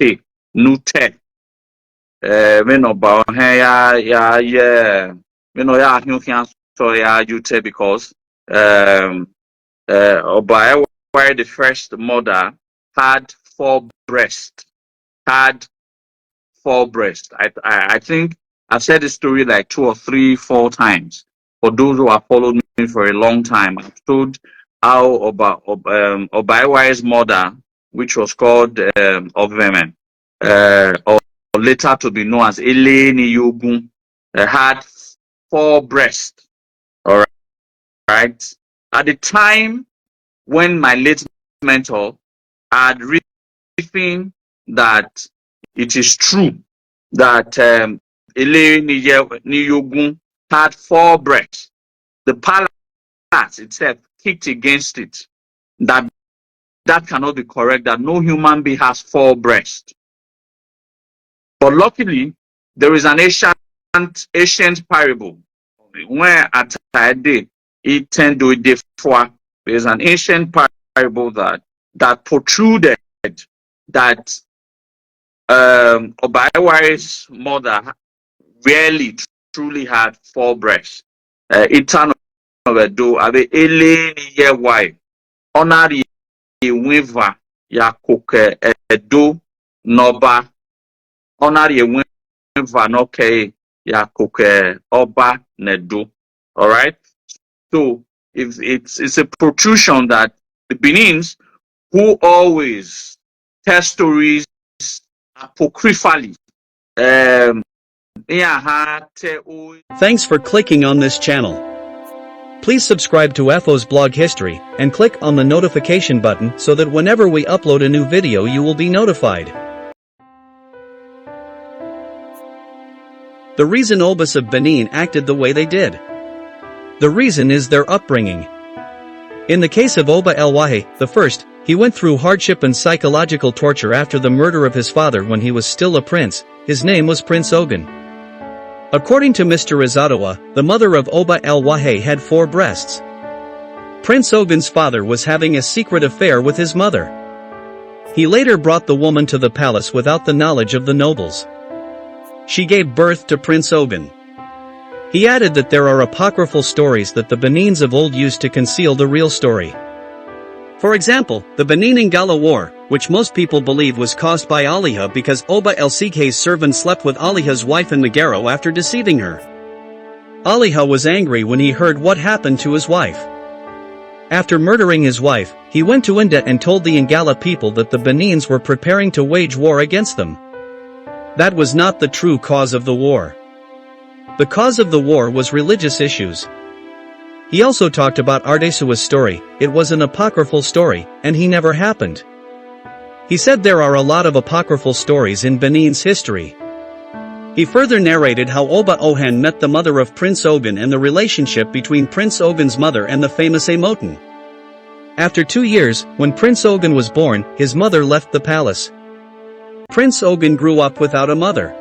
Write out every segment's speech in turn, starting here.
te nute meno ba ya meno ya ahunhia so ya jute because Oba Ewuare, the first mother, had four breasts. Had four breasts. I think I've said this story like 2 or 3, 4 times. For those who have followed me for a long time, I've told how Oba Eware's mother, which was called Ovemen, or later to be known as Eleni Yogun, had 4 breasts. All right. At the time when my late mentor had written that it is true that Eleni Yogun had 4 breasts, the palace itself kicked against it, that cannot be correct, that no human being has 4 breasts. But luckily, there is an ancient parable where at day it tend to differ. There is an ancient parable that protruded that Oba Eware's mother really truly had 4 breasts. Itano do abe ele ni ye wai onari wiva ya koke edo noba onari wiva no ke ya koke oba nedo. All right. So if it's a protrusion that the Benins, who always tell stories apocryphally. Thanks for clicking on this channel. Please subscribe to FO's blog history and click on the notification button so that whenever we upload a new video you will be notified. The reason OBAS of Benin acted the way they did. The reason is their upbringing. In the case of Oba Ewuare I, he went through hardship and psychological torture after the murder of his father when he was still a prince. His name was Prince Ogun. According to Mr. Izadawa, the mother of Oba Ewuare had 4 breasts. Prince Ogun's father was having a secret affair with his mother. He later brought the woman to the palace without the knowledge of the nobles. She gave birth to Prince Ogun. He added that there are apocryphal stories that the Benins of old used to conceal the real story. For example, the Benin-Ngala War, which most people believe was caused by Aliha because Oba Elsikhe's servant slept with Aliha's wife in Megaro after deceiving her. Aliha was angry when he heard what happened to his wife. After murdering his wife, he went to India and told the Ngala people that the Benins were preparing to wage war against them. That was not the true cause of the war. The cause of the war was religious issues. He also talked about Ardesua's story. It was an apocryphal story, and he never happened. He said there are a lot of apocryphal stories in Benin's history. He further narrated how Oba Ohan met the mother of Prince Ogun and the relationship between Prince Ogun's mother and the famous Emotin. After 2 years, when Prince Ogun was born, his mother left the palace. Prince Ogun grew up without a mother.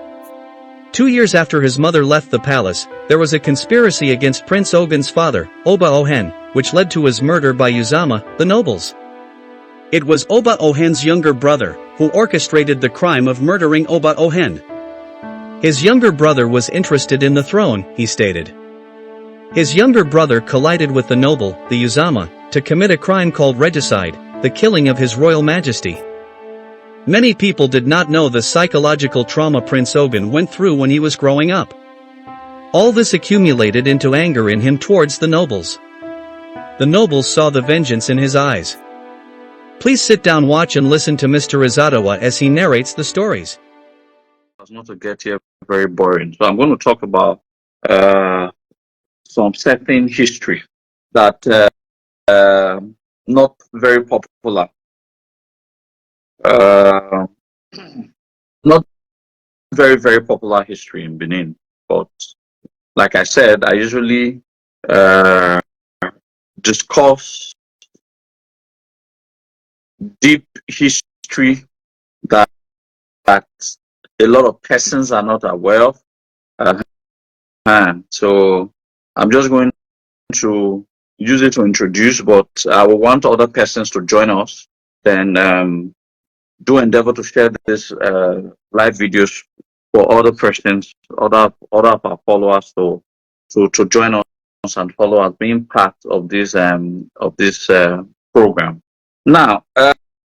2 years after his mother left the palace, there was a conspiracy against Prince Ogun's father, Oba Ohan, which led to his murder by Uzama, the nobles. It was Oba Ohan's younger brother, who orchestrated the crime of murdering Oba Ohan. His younger brother was interested in the throne, he stated. His younger brother collided with the noble, the Uzama, to commit a crime called regicide, the killing of His Royal Majesty. Many people did not know the psychological trauma Prince Ogun went through when he was growing up. All this accumulated into anger in him towards the nobles. The nobles saw the vengeance in his eyes. Please sit down, watch and listen to Mr. Izadawa as he narrates the stories. Not to get here very boring, so I'm going to talk about some certain history that not very popular. Not very popular history in Benin, but like I said, I usually discuss deep history that a lot of persons are not aware of. So I'm just going to use it to introduce, but I will want other persons to join us. Then do endeavor to share this live videos for other persons, other of our followers to join us and follow us, being part of this program. Now,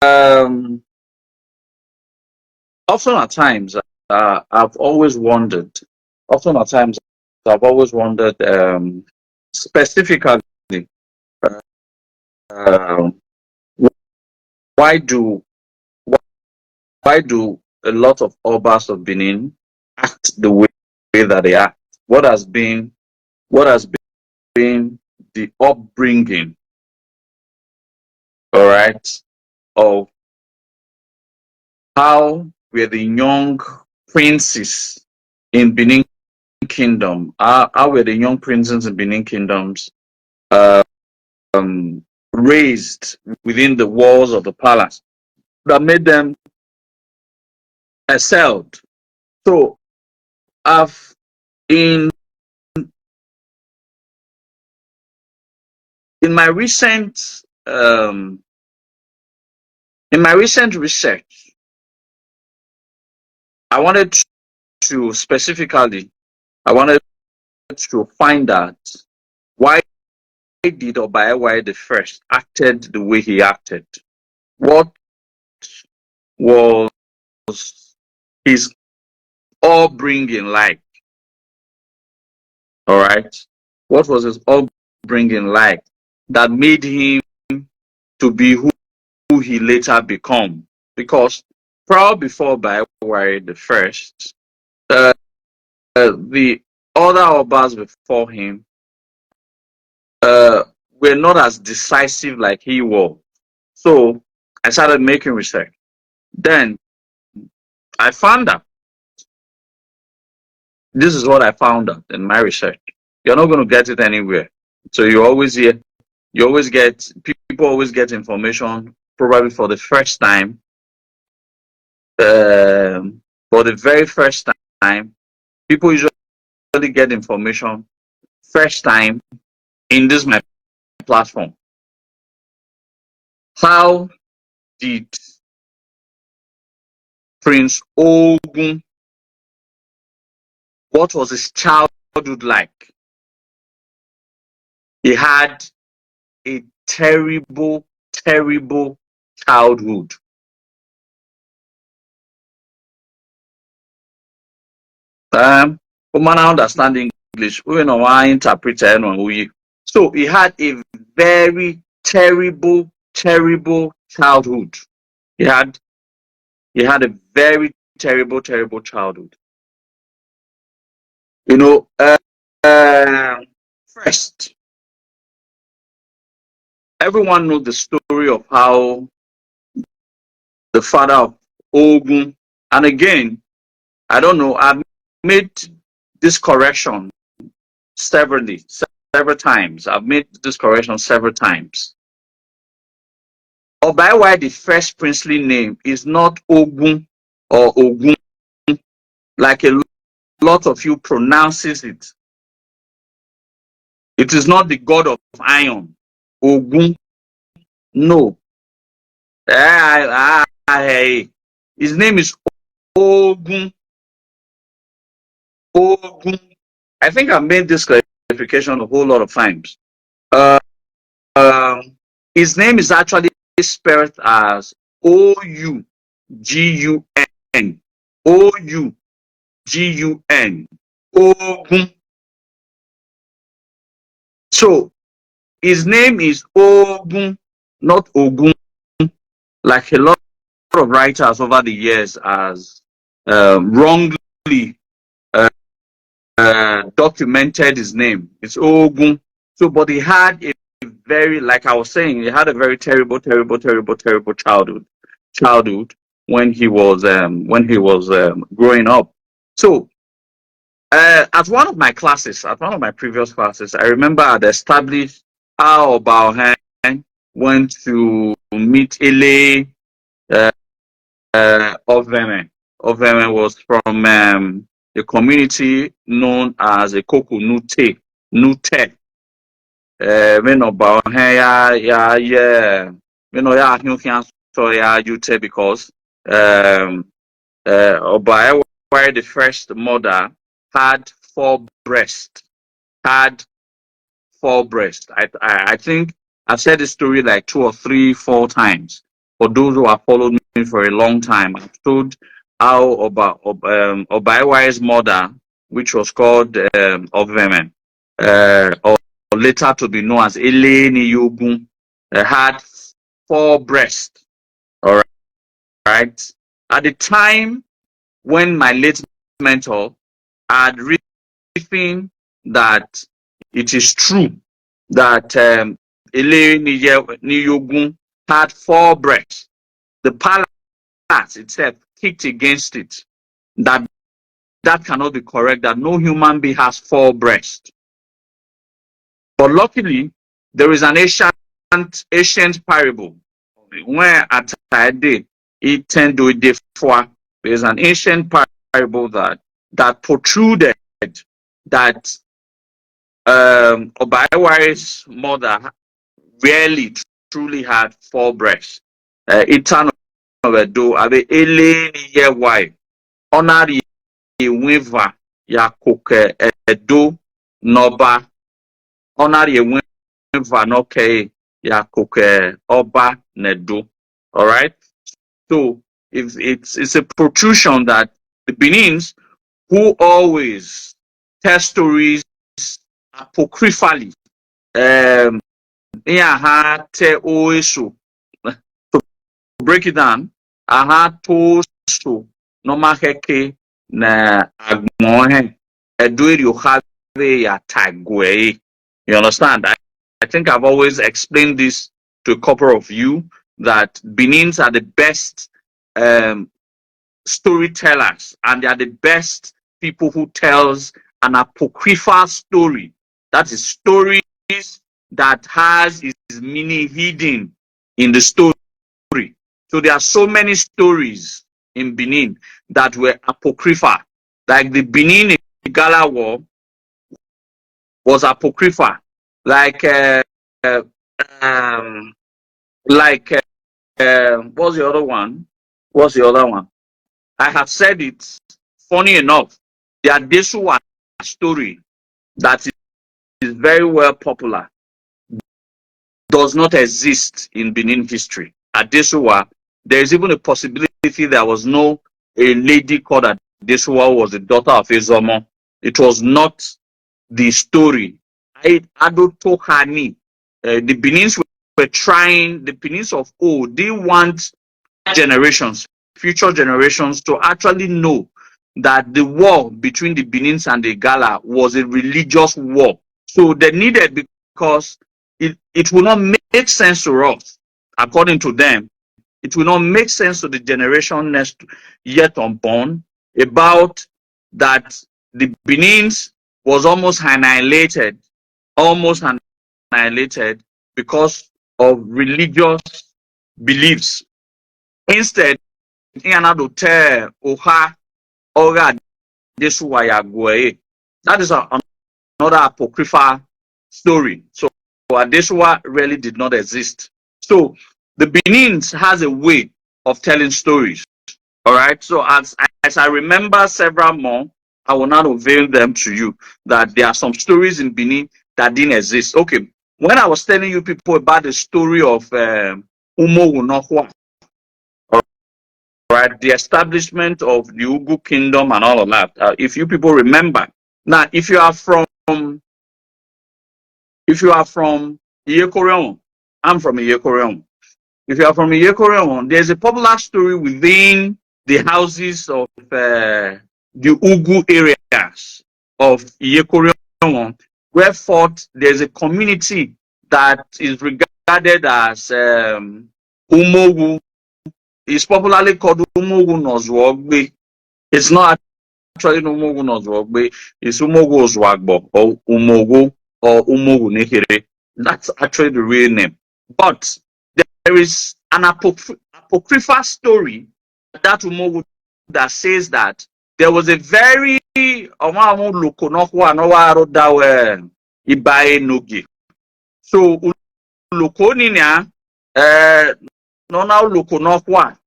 um, often at times, I've always wondered. Often at times, I've always wondered, specifically, um, why do why do a lot of Obas of Benin act the way that they act? What has been what has been the upbringing, all right, of how were the young princes in Benin Kingdom? How were the young princes in Benin Kingdoms um, raised within the walls of the palace that made them excelled? So, I've in in my recent research, I wanted to specifically, I wanted to find out why did Oba Ewuare the first acted the way he acted. What was his upbringing like? All right, what was his upbringing like that made him to be who he later become? Because prior before Oba Ewuare the first, uh, the other Obas before him uh, were not as decisive like he was. So I started making research. Then I found out, this is what I found out in my research. You're not going to get it anywhere. So you always get, people always get information probably for the first time, for the very first time. People usually get information first time in this my platform. How did Prince Ogun, what was his childhood like? He had a terrible, terrible childhood. Woman, I understand English. We know why interpret. So he had a very terrible, terrible childhood. He had a very terrible, terrible childhood. You know, first, everyone knows the story of how the father of Ogun, and again, I don't know, I've made this correction several times. I've made this correction several times. Oba Ewuare, the first princely name, is not Ogun or Ogun, like a lot of you pronounces it. It is not the god of iron, Ogun. No. His name is Ogun. Ogun. I think I've made this clarification a whole lot of times. Uh, his name is actually spelled as Ougun. Ougun. Ogun. So his name is Ogun, not Ogun, like a lot of writers over the years has wrongly documented his name. It's Ogun. So, but he had a very, like I was saying, he had a very terrible, terrible, terrible, terrible childhood when he was growing up. So, at one of my classes, at one of my previous classes, I remember I'd established how Oba went to meet Ele Oveme. Oveme was from a community known as a Koko Nute. Nute. When Oba ya, you know, ya, so ya, Ute because Oba Ewuare, the first mother, had four breasts. Had four breasts. I think I've said this story like 2 or 3, 4 times. For those who have followed me for a long time, I've told how Oba Eware's mother, which was called Ovemen, or later to be known as Eleni Yogun, had four breasts. All right. At the time when my late mentor had written that it is true that Eleni Yogun had four breasts, the palace itself kicked against it. That cannot be correct, that no human being has four breasts. But luckily, there is an ancient parable where at day it tend to differ. There's an ancient parable that protruded that Oba Eware's mother really truly had four breasts. Itan of Edo, abe ele ni ye wai. Honor Wiva Yakuke Edo Noba Honor Wiva Noke Yakuke Oba Nedo. All right. So if it's a protrusion that the Benins who always tell stories apocryphally, yeah, te oeso. To break it down, aha to so no maheke na agmohe eduiri ohave ya tagwe. You understand? I think I've always explained this to a couple of you that Benins are the best storytellers, and they are the best people who tells an apocryphal story. That is stories that has its meaning hidden in the story. So there are so many stories in Benin that were apocryphal. Like the Benin Gala War was apocryphal. Like uh, um, what's the other one? What's the other one? I have said it. Funny enough, the Adesuwa story that is very well popular does not exist in Benin history. Adesuwa, there is even a possibility there was no a lady called Adesuwa who was the daughter of Ezomo. It was not the story. Ado Tohani, the Benins were trying, the Benins of old, they want generations, future generations to actually know that the war between the Benins and the Gala was a religious war. So they needed, because it will not make sense to us, according to them, it will not make sense to the generation next yet unborn about that the Benins was almost annihilated because of religious beliefs. Instead, that is another apocryphal story. So Adesuwa really did not exist. So the Benins has a way of telling stories. All right. So as I remember several more, I will not unveil them to you, that there are some stories in Benin that didn't exist. Okay. When I was telling you people about the story of Umo Wunohwa, right, the establishment of the Ugu kingdom and all of that, if you people remember, now if you are from Iyekoreon, I'm from Iyekoreon. If you are from Iyekoreon, there's a popular story within the houses of the Ugu areas of Iyekoreon, where there's a community that is regarded as Umogu. It's popularly called Umogu Nozwogbe. It's not actually Umogu Nozwogbe, it's Umogu Ozwagbo or Umogu Nekere. That's actually the real name. But there is an apocryphal story that Umogu that says that there was a very so Ulokoninia nona Ulokonokwa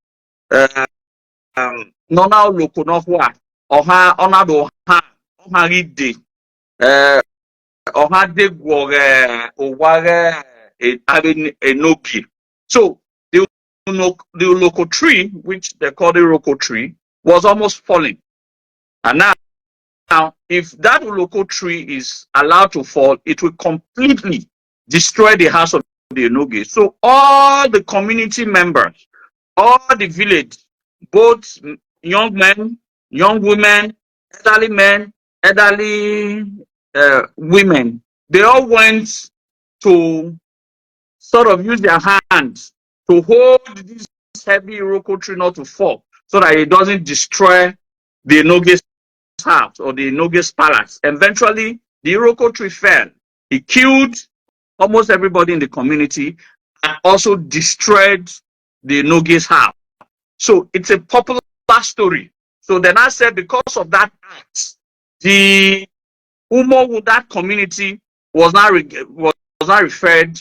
nona loko no ho a ona do ha ide ọha de gwore oware enoki. So the local tree, which they call the local tree, was almost falling. And now, if that local tree is allowed to fall, it will completely destroy the house of the Enoge. So all the community members, all the village, both young men, young women, elderly women, they all went to sort of use their hands to hold this heavy Iroko tree not to fall so that it doesn't destroy the Enoge's house or the Enoge's palace. Eventually, the Iroko tree fell. It killed almost everybody in the community and also destroyed the Enoge's house. So it's a popular story. So then I said, because of that act, the Umowu, that community, was not referred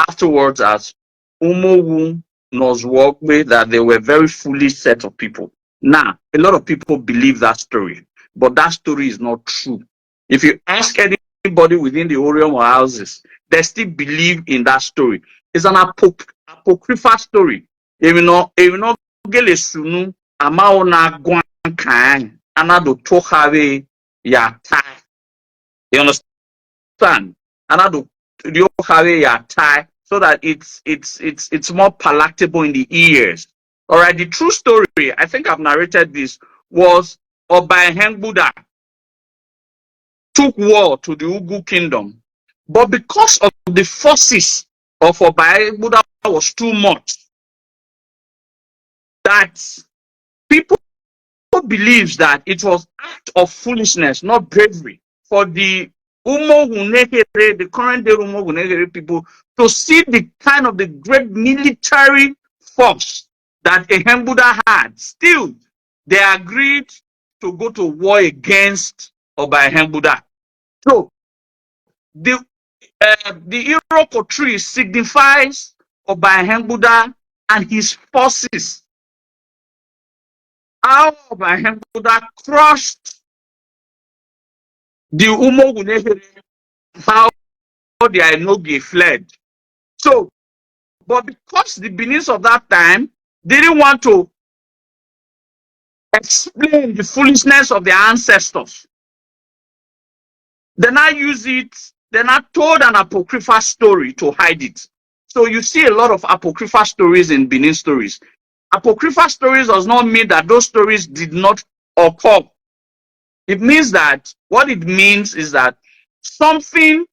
afterwards as Umowu Nozwogbe, that they were very foolish set of people. Now, a lot of people believe that story, but that story is not true. If you ask anybody within the Orion houses, they still believe in that story. It's an apocryphal story. Even though gele sunu ama na gwan kan anado to have ya tie. You understand? Anado you have ya tie so that it's more palatable in the ears. All right. The true story, I think I've narrated this, was Oba Ewuare took war to the Ugu kingdom, but because of the forces of Oba Ewuare was too much, that people believes that it was act of foolishness, not bravery, for the the current day Umo people, to see the kind of the great military force that Ehembuda had. Still, they agreed to go to war against Oba Ehembuda. So the Iroko tree signifies Oba Ehembuda and his forces. How Oba Ehembuda crushed the Umogunehere, how the Enoge fled. So, but because the Benin's of that time didn't want to explain the foolishness of their ancestors, they now use it, they now told an apocryphal story to hide it. So you see a lot of apocryphal stories in Benin stories. Apocryphal stories does not mean that those stories did not occur. It means that, what it means is that something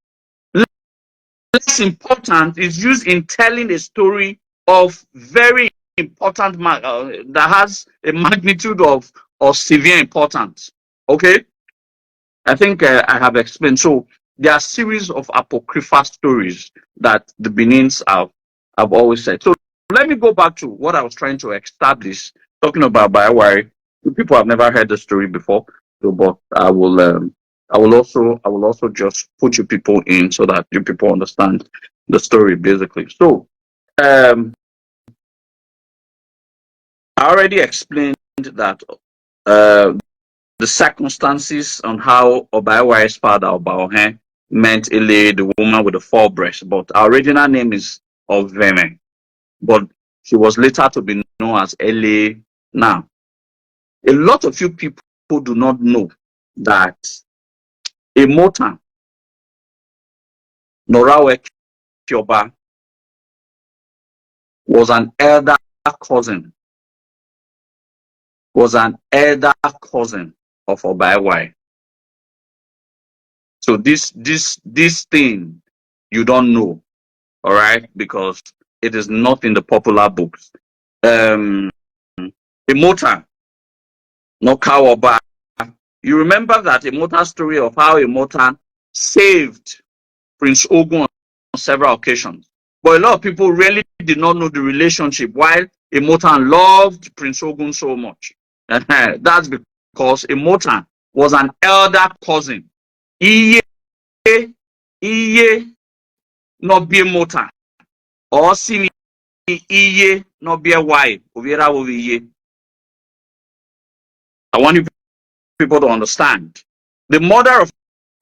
less important is used in telling a story of very important that has a magnitude of severe importance. Okay, I think I have explained. So there are series of apocryphal stories that the Benins have always said. So let me go back to what I was trying to establish, talking about Oba Ewuare. People have never heard the story before, so, but I will also just put you people in so that you people understand the story basically. So I already explained that the circumstances on how Oba Eware's father, Oba Ohe, meant Ele, the woman with the four breasts, but our original name is Oveme, but she was later to be known as Ele. Now, a lot of you people do not know that Emota Norawe Kyoba was an elder cousin of Oba Ewuare. So this thing you don't know, all right, because it is not in the popular books. Emota no Kawoba. You remember that Emota story of how Emota saved Prince Ogun on several occasions. But a lot of people really did not know the relationship while Emotan loved Prince Ogun so much. That's because Emotan was an elder cousin. Iye no be Emotan. Or Sini Iye no be a wife. I want you people to understand. The mother of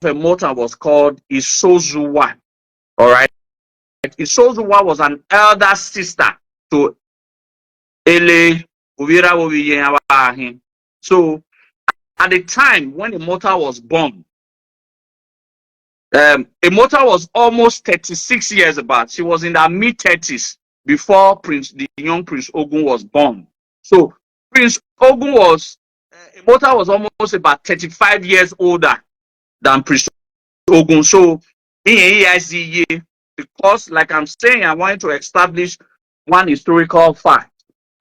Emota was called Isozuwa. All right. Isozuwa was an elder sister to Ele Uvira. So at the time when Emota was born, Emota was almost 36 years about. She was in her mid-30s before the young Prince Ogun was born. So Prince Ogun Emota was almost about 35 years older than Prince Ogun. So because, like I'm saying, I wanted to establish one historical fact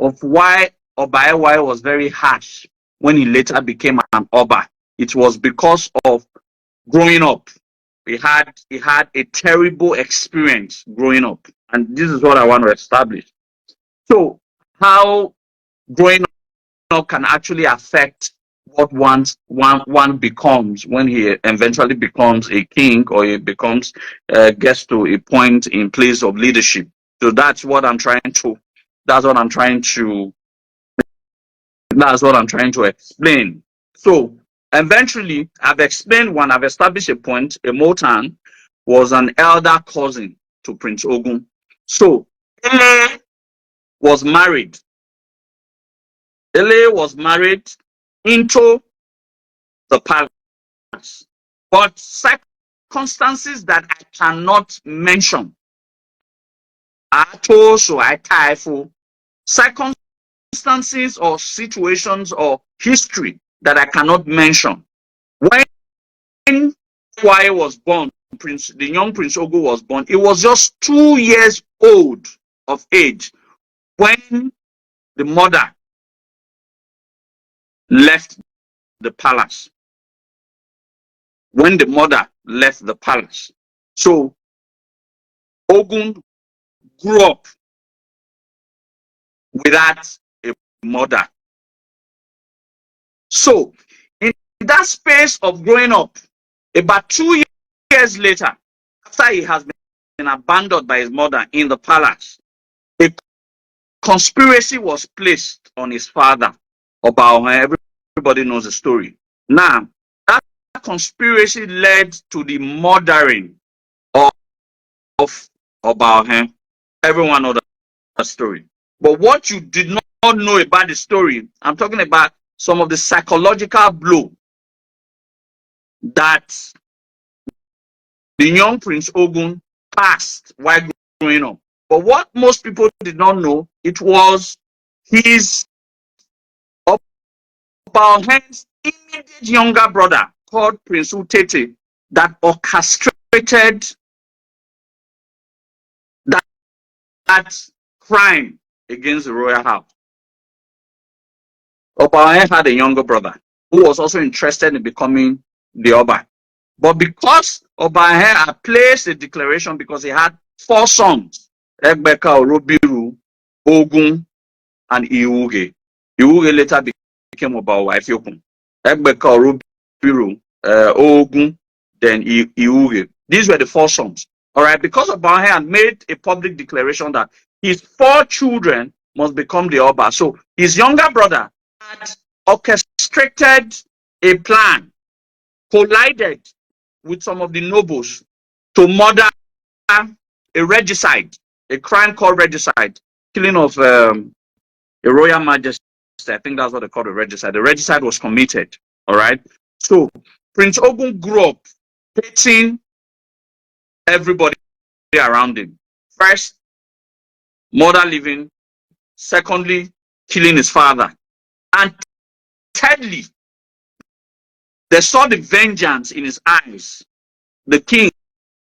of why Oba Ewuare was very harsh when he later became an Oba. It was because of growing up. He had a terrible experience growing up, and this is what I want to establish. So, how growing up can actually affect what one becomes when he eventually becomes a king, or he becomes gets to a point in place of leadership. So that's what I'm trying to explain. So eventually, I've established a point. Emotan was an elder cousin to Prince Ogun. So Ele was married. Ele was married into the palace, but circumstances that I cannot mention circumstances or situations or history that I cannot mention. When Kwai was born, the young Prince Ogo was born, he was just 2 years old of age when the mother left the palace. When the mother left the palace. So Ogun grew up without a mother. So in that space of growing up, about 2 years later, after he has been abandoned by his mother in the palace, a conspiracy was placed on his father. Everybody knows the story. Now, that conspiracy led to the murdering of Oba. Everyone knows that story. But what you did not know about the story, I'm talking about some of the psychological blow that the young Prince Ogun passed while growing up. But what most people did not know, it was his Oba's immediate younger brother called Prince Utete that orchestrated that crime against the royal house. Oba had a younger brother who was also interested in becoming the Oba. But because Oba had placed a declaration, because he had 4 sons, Egbeka, Orobiru, Ogun, and Iwuge. Iwuge later became Oba Ewuare. Egbeka, Orobiru, Ogun, then Iwuge. These were the 4 sons. All right, because Oba had made a public declaration that his 4 children must become the Oba. So his younger brother had orchestrated a plan, collided with some of the nobles to murder a regicide, a crime called regicide, killing of a royal majesty. I think that's what they call a regicide. The regicide was committed. All right. So Prince Ogun grew up hating everybody around him. First, murder living. Secondly, killing his father. And thirdly, they saw the vengeance in his eyes. The king,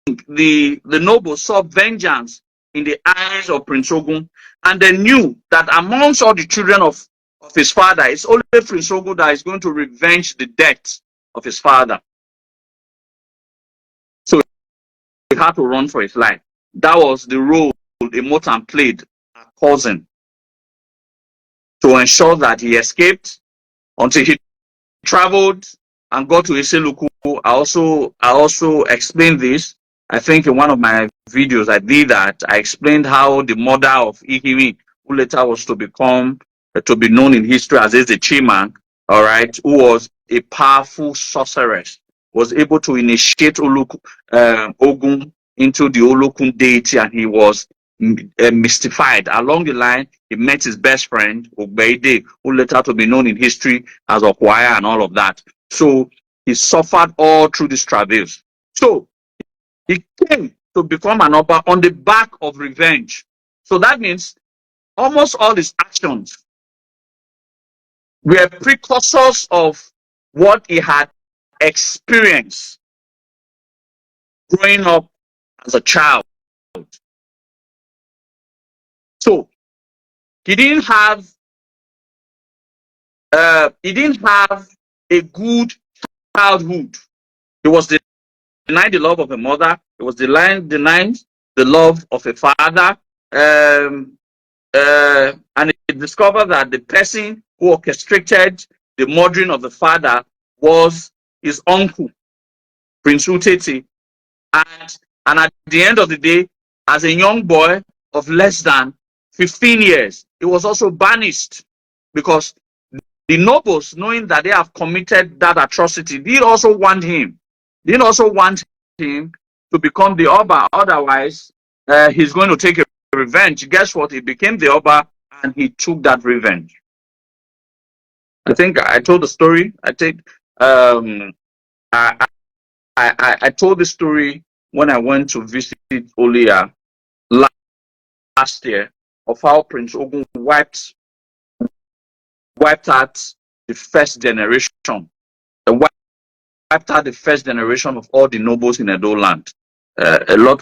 the nobles saw vengeance in the eyes of Prince Ogun, and they knew that amongst all the children of his father, it's only Prince Ogun that is going to revenge the death of his father. So he had to run for his life. That was the role Emotan played, a cousin, to ensure that he escaped until he traveled and got to Iseluku. I also explained this. I think in one of my videos I did that. I explained how the mother of Ihimi, who later was to be known in history as Eze Chiman, all right, who was a powerful sorceress, was able to initiate Ogun into the Olokun deity, and he was mystified. Along the line, he met his best friend, Ogbeide, who later to be known in history as Okwaya and all of that. So he suffered all through these travails. So he came to become an Oba on the back of revenge. So that means almost all his actions were precursors of what he had experienced growing up as a child. So he didn't have a good childhood. He was denied the love of a mother. He was denied the love of a father. And he discovered that the person who orchestrated the murdering of the father was his uncle, Prince Utete. And at the end of the day, as a young boy of less than 15 years, he was also banished because the nobles, knowing that they have committed that atrocity, didn't also want him to become the Oba. Otherwise, he's going to take a revenge. Guess what? He became the Oba and he took that revenge. I think I told the story. I, I told the story when I went to visit Olia last year of how Prince Ogun wiped out the first generation. Wiped out the first generation of all the nobles in Edo land. A lot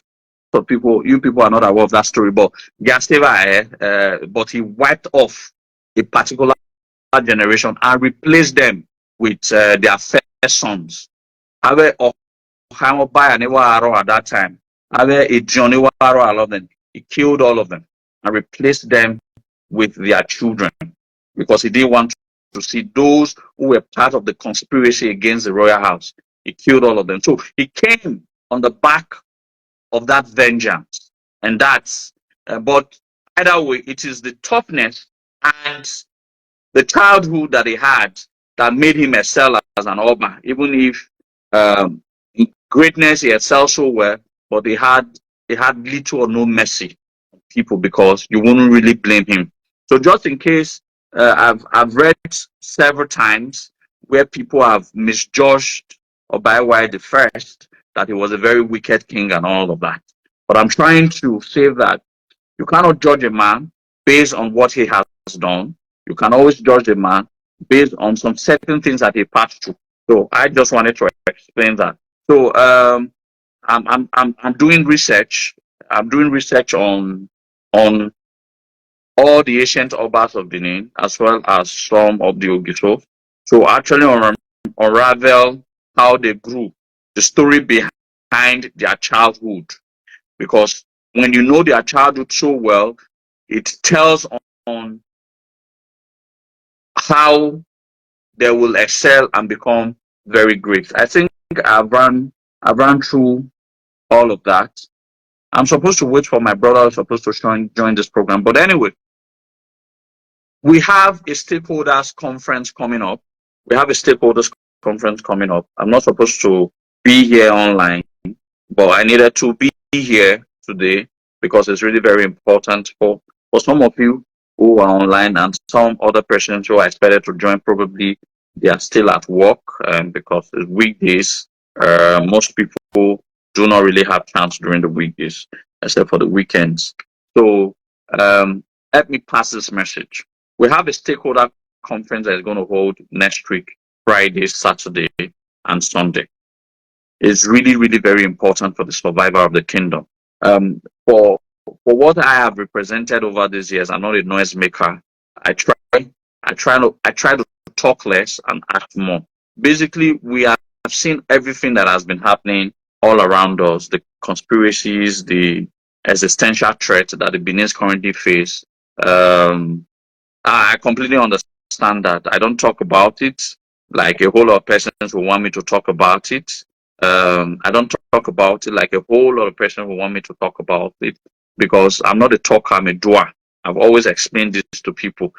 of people, you people are not aware of that story, but but he wiped off a particular generation and replaced them with their first sons. At that time, all of them. He killed all of them and replaced them with their children because he didn't want to see those who were part of the conspiracy against the royal house. He killed all of them. So he came on the back of that vengeance. And that's, but either way, it is the toughness and the childhood that he had that made him excel as an Oba, even if in greatness he excelled so well, but he had little or no mercy on people because you wouldn't really blame him. So just in case, I've read several times where people have misjudged Oba Ewuare the first, that he was a very wicked king and all of that. But I'm trying to say that you cannot judge a man based on what he has done. You can always judge a man based on some certain things that he passed through. So I just wanted to explain that. So I'm doing research. I'm doing research on all the ancient Obas of Benin as well as some of the Ogiso. So actually unravel how they grew, the story behind their childhood. Because when you know their childhood so well, it tells on how they will excel and become very great. I think I've run through all of that. I'm supposed to wait for my brother who's supposed to join this program. But anyway, we have a stakeholders conference coming up. I'm not supposed to be here online, but I needed to be here today because it's really very important for some of you who are online and some other persons who are expected to join. Probably they are still at work because it's weekdays. Most people do not really have chance during the weekdays except for the weekends. So let me pass this message. We have a stakeholder conference that is going to hold next week, Friday, Saturday, and Sunday. It's really, really very important for the survival of the kingdom. For what I have represented over these years, I'm not a noisemaker. I try to talk less and act more. Basically, we have seen everything that has been happening all around us, the conspiracies, the existential threat that the Benin's currently face. I completely understand that. I don't talk about it like a whole lot of persons who want me to talk about it. I don't talk about it like a whole lot of persons who want me to talk about it because I'm not a talker, I'm a doer. I've always explained this to people.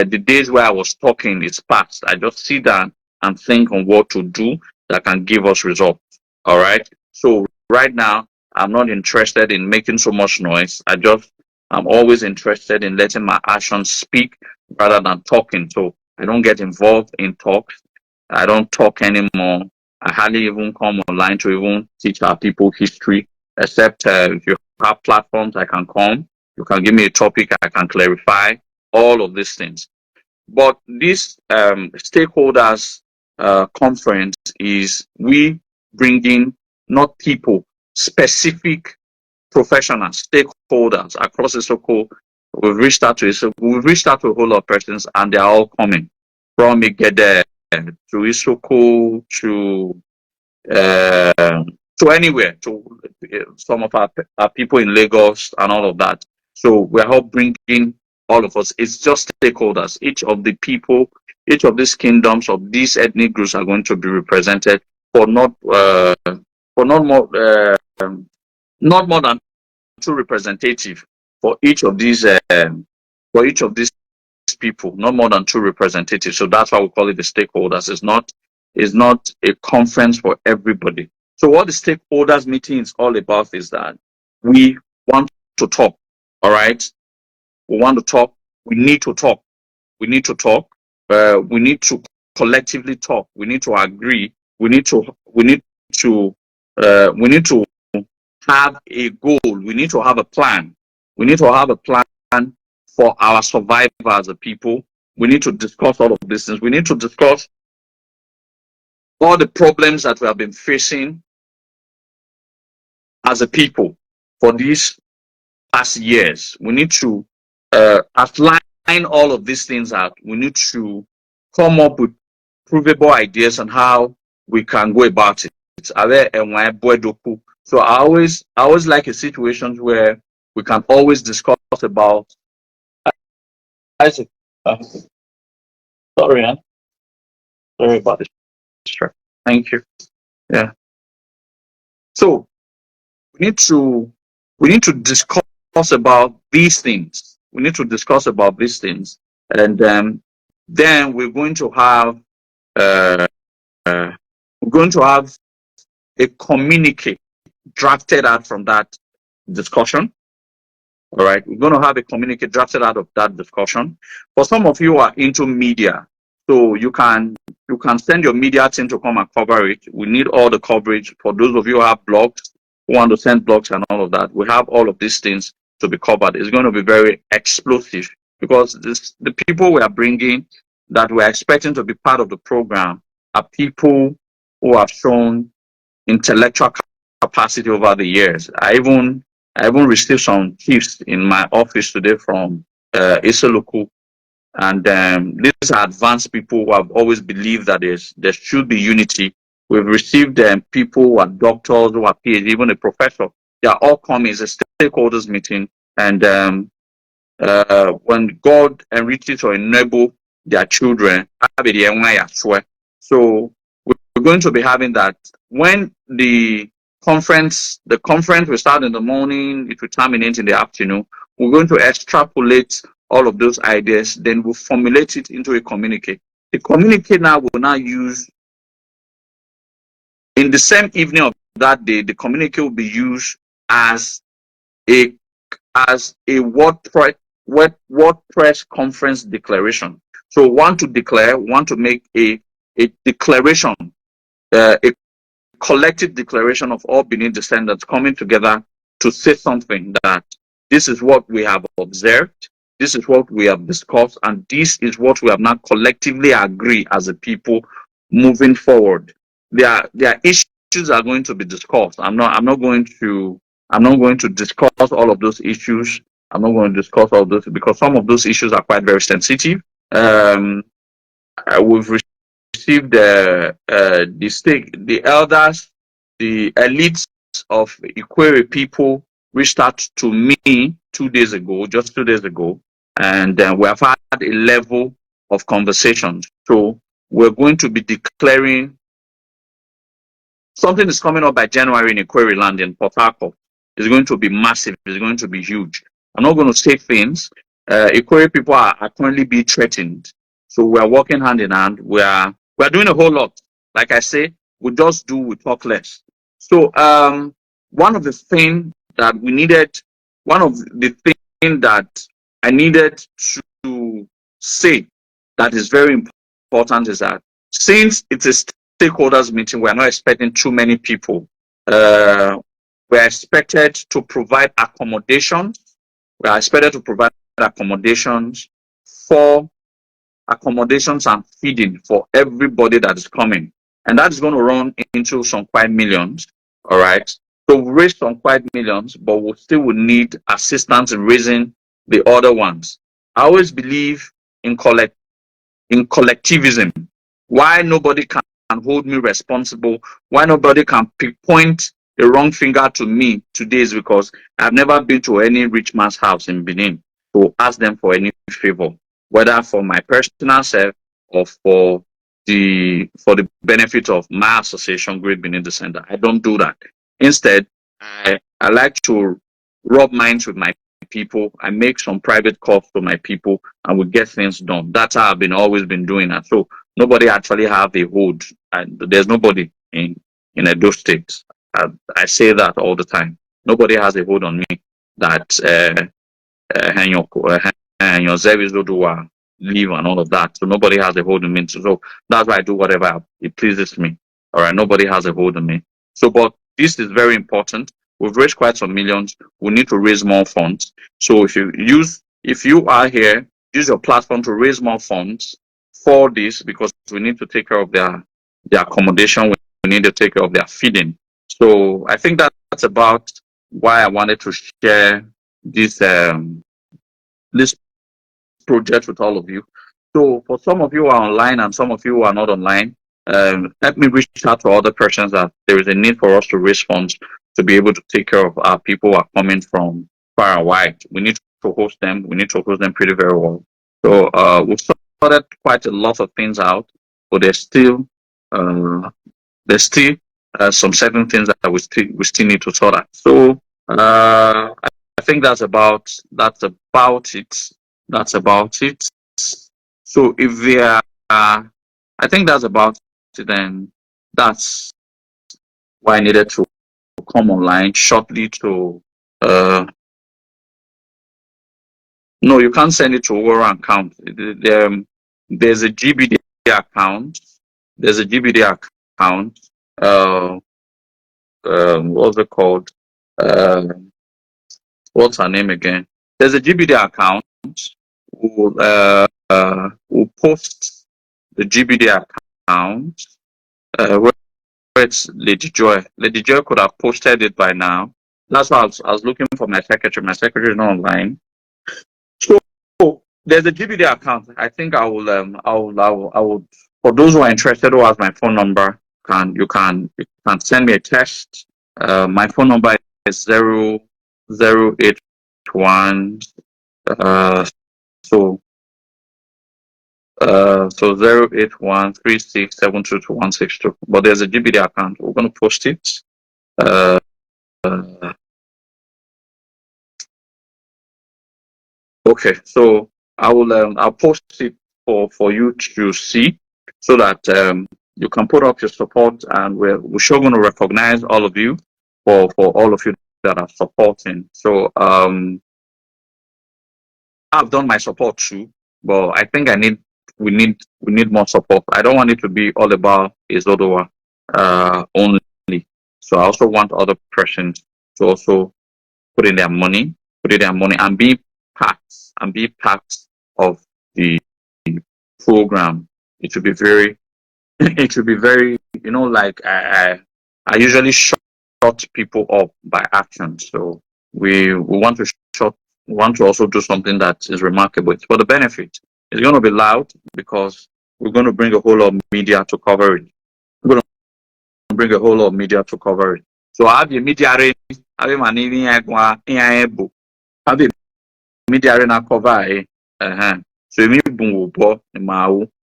the days where I was talking is past. I just sit down and think on what to do that can give us results. All right. So right now, I'm not interested in making so much noise. I'm always interested in letting my actions speak rather than talking. So I don't get involved in talks. I don't talk anymore. I hardly even come online to even teach our people history, except if you have platforms, I can come. You can give me a topic, I can clarify all of these things. But this stakeholders conference is we bringing not people, specific professionals, stakeholders across Isoko. We've reached out to a whole lot of persons, and they're all coming from Igede to Isoko to anywhere, to some of our people in Lagos and all of that. So we're all bringing all of us. It's just stakeholders. Each of the people, each of these kingdoms of these ethnic groups are going to be represented for not more not more than two representative for each of these people, not more than two representatives. So that's why we call it the stakeholders. It's not a conference for everybody. So what the stakeholders meeting is all about is that we want to talk. All right. We want to talk. We need to talk. We need to talk. We need to collectively talk. We need to agree. We need to have a goal. We need to have a plan. We need to have a plan for our survival as a people. We need to discuss all of these things. We need to discuss all the problems that we have been facing as a people for these past years. We need to outline all of these things out. We need to come up with provable ideas on how we can go about it. So I always like a situation where we can always discuss about. Isaac, sorry, man. Sorry about this. Thank you. Yeah. So we need to discuss about these things. We need to discuss about these things, and then we're going to have uh, a communique drafted out from that discussion. All right, we're going to have a communique drafted out of that discussion. For some of you who are into media, so you can send your media team to come and cover it. We need all the coverage. For those of you who have blogs, who want to send blogs and all of that, we have all of these things to be covered. It's going to be very explosive because the people we are bringing that we're expecting to be part of the program are people who have shown intellectual capacity over the years. I even received some gifts in my office today from Isoloku, and these are advanced people who have always believed that there should be unity. We've received people who are doctors, who are PhD, even a professor. They are all coming. It's a stakeholders meeting, and when God enriches or enable their children, so we're going to be having that. When the conference will start in the morning, it will terminate in the afternoon. We're going to extrapolate all of those ideas, then we'll formulate it into a communique. The communique now will now use in the same evening of that day. The communique will be used as a WordPress conference declaration. So want to make a declaration, a collective declaration of all Benin descendants coming together to say something that this is what we have observed, this is what we have discussed, and this is what we have now collectively agreed as a people moving forward. There are issues are going to be discussed. I'm not going to discuss all of those issues. I'm not going to discuss all of those because some of those issues are quite very sensitive. We've received the elders, the elites of Ewuare people reached out to me just 2 days ago, and we have had a level of conversation. So we're going to be declaring something is coming up by January in Ewuare land in Port Harcourt. It's going to be massive. It's going to be huge. I'm not going to say things Ikore people are currently being threatened. So we are working hand in hand. We are doing a whole lot. Like I say, we talk less. So one of the things that we needed, one of the things that I needed to say that is very important is that since it's a stakeholders meeting, we are not expecting too many people. We are expected to provide accommodation. We are expected to provide accommodations for accommodations and feeding for everybody that is coming. And that is going to run into some quite millions. All right. So we raise some quite millions, but we still would need assistance in raising the other ones. I always believe in collectivism. Why nobody can hold me responsible, why nobody can point the wrong finger to me today is because I've never been to any rich man's house in Benin to ask them for any favor, whether for my personal self or for the benefit of my association, Great Benin Center. I don't do that. Instead, I like to rub minds with my people. I make some private calls to my people and we get things done. That's how I've been always been doing that. So nobody actually have a hold. And there's nobody in Edo State. I say that all the time. Nobody has a hold on me that and your service do leave and all of that. So nobody has a hold on me. So that's why I do whatever it pleases me. All right. Nobody has a hold on me. So, but this is very important. We've raised quite some millions. We need to raise more funds. So if you are here, use your platform to raise more funds for this because we need to take care of their accommodation. We need to take care of their feeding. So I think that's about why I wanted to share this project with all of you. So for some of you who are online and some of you who are not online, let me reach out to other persons that there is a need for us to raise funds to be able to take care of our people who are coming from far and wide. We need to host them. We need to host them pretty very well. So we've sorted quite a lot of things out, but uh, there's still some certain things that we still need to sort out. So I think that's about it. That's about it. So if there are, I think that's about it. Then that's why I needed to come online shortly to. Uh, no, you can't send it to our account. There's a GBD account. There's a GBD account. Uh, what's it called? Uh, what's her name again? There's a GBD account. We'll post the GBD account. Where it's Lady Joy. Lady Joy could have posted it by now. That's why I was looking for my secretary. My secretary is not online. So there's a GBD account. I think I will. For those who are interested, who has my phone number, you can send me a text. My phone number is 0081. Uh, so 08136722162. But there's a GBD account. We're going to post it. Uh, okay, so I'll post it for you to see, so that you can put up your support, and we're sure going to recognize all of you for all of you that are supporting. So I've done my support too, but I think we need more support. I don't want it to be all about Izodowa only. So I also want other persons to also put in their money and part be part of the program. It should be very it should be very, like I usually shut people up by action. So we want to shut we want to also do something that is remarkable. It's for the benefit. It's going to be loud because we're going to bring a whole lot of media to cover it. We're going to bring a whole lot of media to cover it. So I have a media arena, I have an have a media arena cover it. So you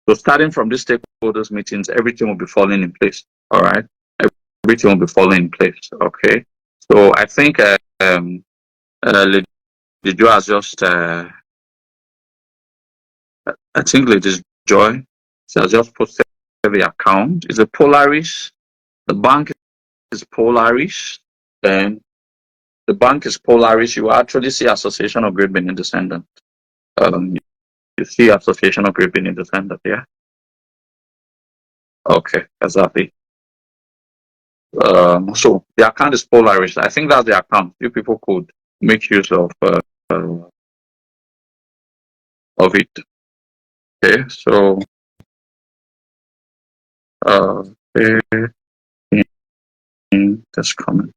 so starting from these stakeholders meetings, everything will be falling in place. All right, everything will be falling in place. Okay. So I think Lidio has just I think Lady Joy. She has just posted the account. It's a Polaris. The bank is Polaris. Then the bank is Polaris. You will actually see Association of Great Benin Descendants. Um, you see Association of Great Benin Descendants, yeah? Okay, exactly. So the account is Polaris. I think that's the account. You people could make use of it. Okay, so uh, okay, in this comment.